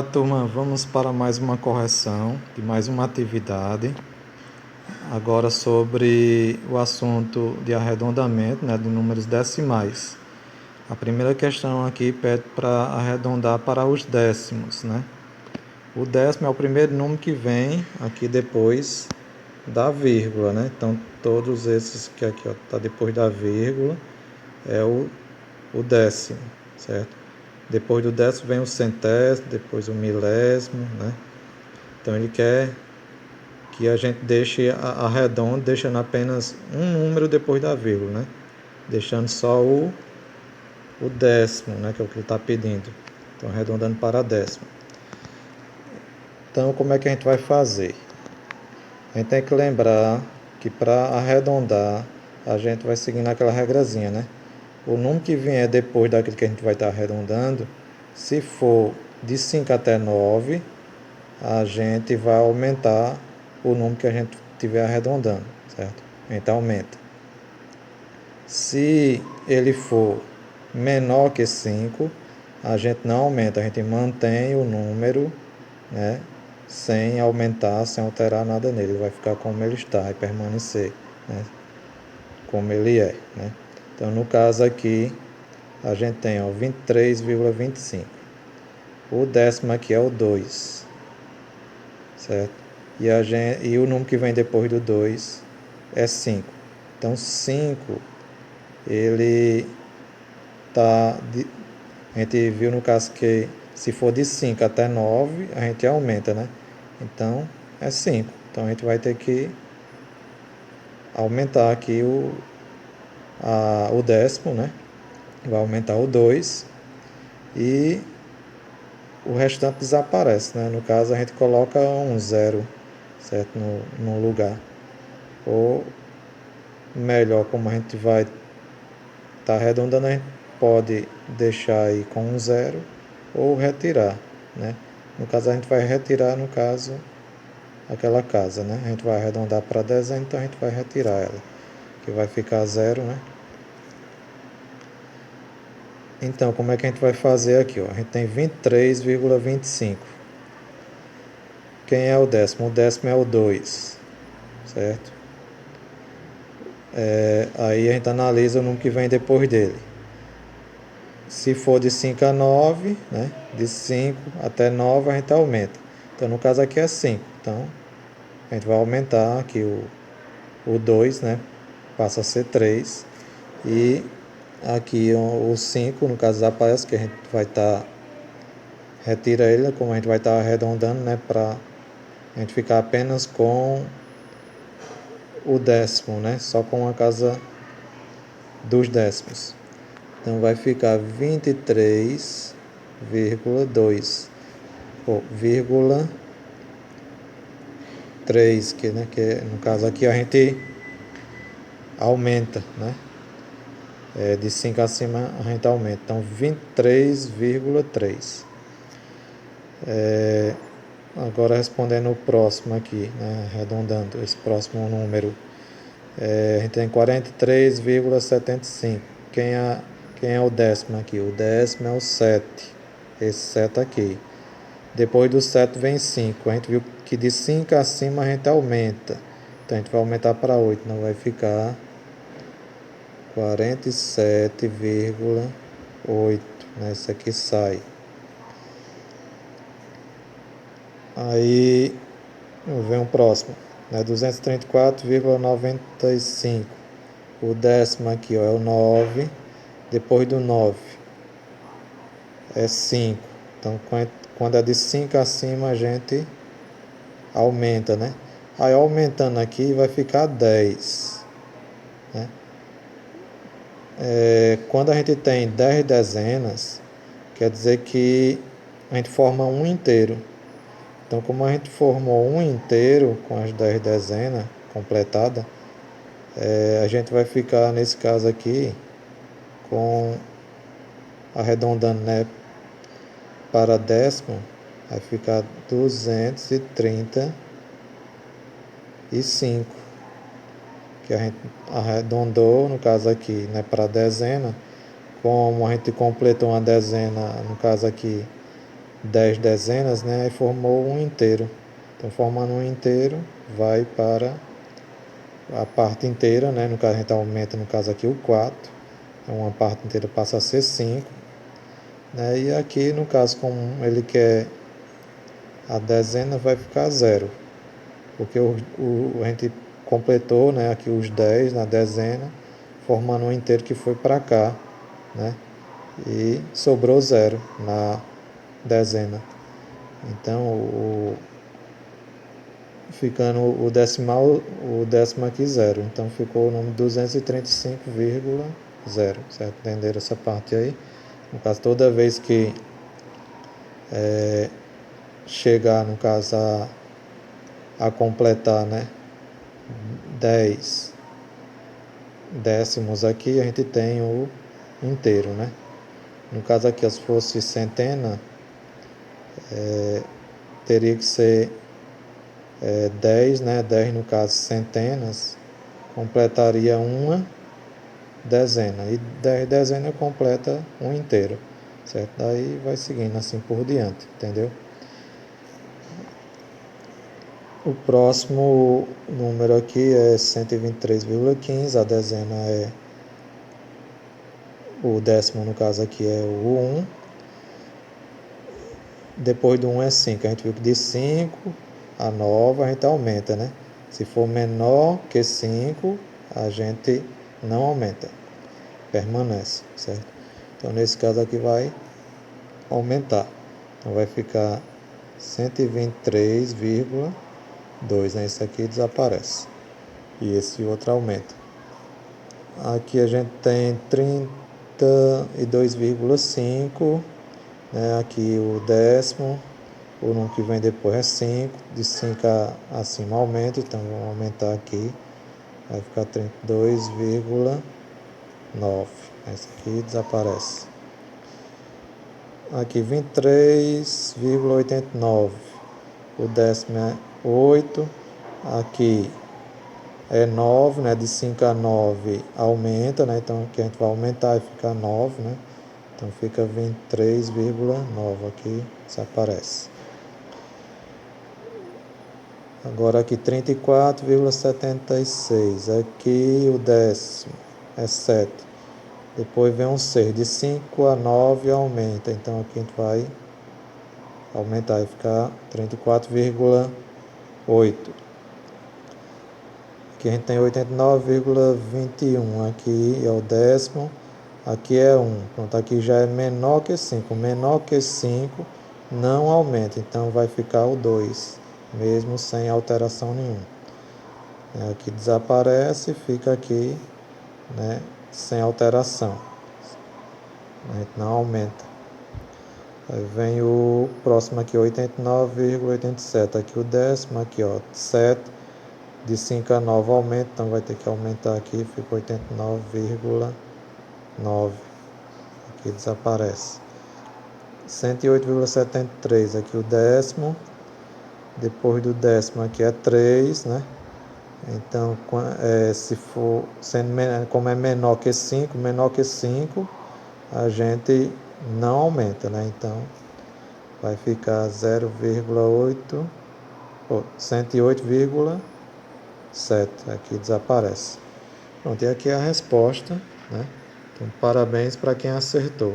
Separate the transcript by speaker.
Speaker 1: Olá, turma. Vamos para mais uma correção de mais uma atividade. Agora sobre o assunto de arredondamento, de números decimais. A primeira questão aqui pede para arredondar para os décimos, O décimo é o primeiro número que vem aqui depois da vírgula, Então, todos esses que aqui está depois da vírgula é o décimo, certo? Depois do décimo vem o centésimo, depois o milésimo, Então ele quer que a gente deixe arredondo, deixando apenas um número depois da vírgula, Deixando só o décimo, que é o que ele está pedindo. Então arredondando para décimo. Então como é que a gente vai fazer? A gente tem que lembrar que para arredondar, a gente vai seguindo aquela regrazinha, O número que vier depois daquele que a gente vai estar arredondando, se for de 5 até 9, a gente vai aumentar o número que a gente estiver arredondando, certo? A gente aumenta. Se ele for menor que 5, a gente não aumenta, a gente mantém o número, sem aumentar, sem alterar nada nele. Ele vai ficar como ele está, vai permanecer, como ele é, Então, no caso aqui, a gente tem 23,25. O décimo aqui é o 2, certo? E o número que vem depois do 2 é 5. Então, 5, ele tá... A gente viu no caso que se for de 5 até 9, a gente aumenta, Então, é 5. Então, a gente vai ter que aumentar aqui o décimo, Vai aumentar o 2 e o restante desaparece, No caso, a gente coloca um 0, certo? No lugar. Ou melhor, como a gente vai estar arredondando, a gente pode deixar aí com um 0 ou retirar, No caso, a gente vai retirar, aquela casa, A gente vai arredondar para dezena, então a gente vai retirar ela, que vai ficar 0, Então, como é que a gente vai fazer aqui? A gente tem 23,25. Quem é o décimo? O décimo é o 2, certo? Aí a gente analisa o número que vem depois dele. Se for de 5 a 9, De 5 até 9 a gente aumenta. Então, no caso aqui é 5. Então, a gente vai aumentar aqui o 2, Passa a ser 3. E aqui o 5, no caso aparece, que a gente vai estar... retira ele, como a gente vai estar arredondando, para a gente ficar apenas com o décimo, Só com a casa dos décimos. Então vai ficar 23,2 vírgula 3, que no caso aqui a gente aumenta, de 5 acima a gente aumenta. Então 23,3. Agora respondendo o próximo aqui, arredondando esse próximo número. A gente tem 43,75. Quem é o décimo aqui? O décimo é o 7. Esse 7 aqui. Depois do 7 vem 5. A gente viu que de 5 acima a gente aumenta. Então a gente vai aumentar para 8. Não vai ficar 47,8. Esse aqui sai. Aí vem o próximo. 234,95. O décimo aqui é o 9. Depois do 9 é 5. Então, quando é de 5 acima, a gente aumenta, Aí, aumentando aqui, vai ficar 10. Quando a gente tem 10 dezenas, quer dizer que a gente forma um inteiro. Então, como a gente formou um inteiro com as 10 dezenas completadas, a gente vai ficar, nesse caso aqui, arredondando, para décimo, vai ficar 235, que a gente arredondou, no caso aqui, para dezena. Como a gente completou uma dezena, no caso aqui, 10 dezenas, né? E formou um inteiro. Então, formando um inteiro, vai para a parte inteira, né? No caso, a gente aumenta, no caso aqui, o 4. Então, uma parte inteira passa a ser 5. Né? E aqui, no caso, como ele quer a dezena, vai ficar 0. Porque a gente completou, né, aqui os 10 na dezena, formando um inteiro que foi para cá, né? E sobrou 0 na dezena. Então, ficando o decimal, o décimo aqui 0. Então, ficou o número 235,0, certo? Entenderam essa parte aí? No caso, toda vez que chegar, no caso, a completar, né, 10 décimos aqui, a gente tem o inteiro, né? No caso aqui, se fosse centena, teria que ser 10, né? 10 no caso centenas, completaria uma dezena. E 10 dezenas completa um inteiro, certo? Daí vai seguindo assim por diante, entendeu? O próximo número aqui é 123,15, a dezena é o décimo, no caso aqui é o 1. Depois do 1 é 5. A gente viu que de 5 a 9 a gente aumenta, né? Se for menor que 5, a gente não aumenta, permanece, certo? Então, nesse caso aqui vai aumentar. Então, vai ficar 123,2, né? Esse aqui desaparece. E esse outro aumenta. Aqui a gente tem 32,5, né? Aqui o décimo. O número que vem depois é 5. De 5 acima aumenta. Então, vamos aumentar aqui. Vai ficar 32,9. Esse aqui desaparece. Aqui 23,89. O décimo é 8. Aqui é 9, né? De 5 a 9 aumenta, né? Então aqui a gente vai aumentar e fica 9, né? Então fica 23,9. Aqui desaparece. Agora aqui 34,76. Aqui o décimo é 7. Depois vem um 6. De 5 a 9 aumenta. Então aqui a gente vai aumentar e ficar 34,8. Aqui a gente tem 89,21. Aqui é o décimo. Aqui é 1. Pronto, aqui já é menor que 5. Menor que 5 não aumenta. Então vai ficar o 2. Mesmo sem alteração nenhuma. Aqui desaparece, fica aqui, né, sem alteração. A gente não aumenta. Aí vem o próximo aqui, 89,87. Aqui o décimo, aqui ó, 7. De 5 a 9 aumenta, então vai ter que aumentar aqui, fica 89,9. Aqui desaparece. 108,73. Aqui o décimo. Depois do décimo aqui é 3, né? Então, se for, como é menor que 5, a gente não aumenta, né? Então, vai ficar 0,8, 108,7. Aqui desaparece. Pronto, e aqui é a resposta, né? Então, parabéns para quem acertou.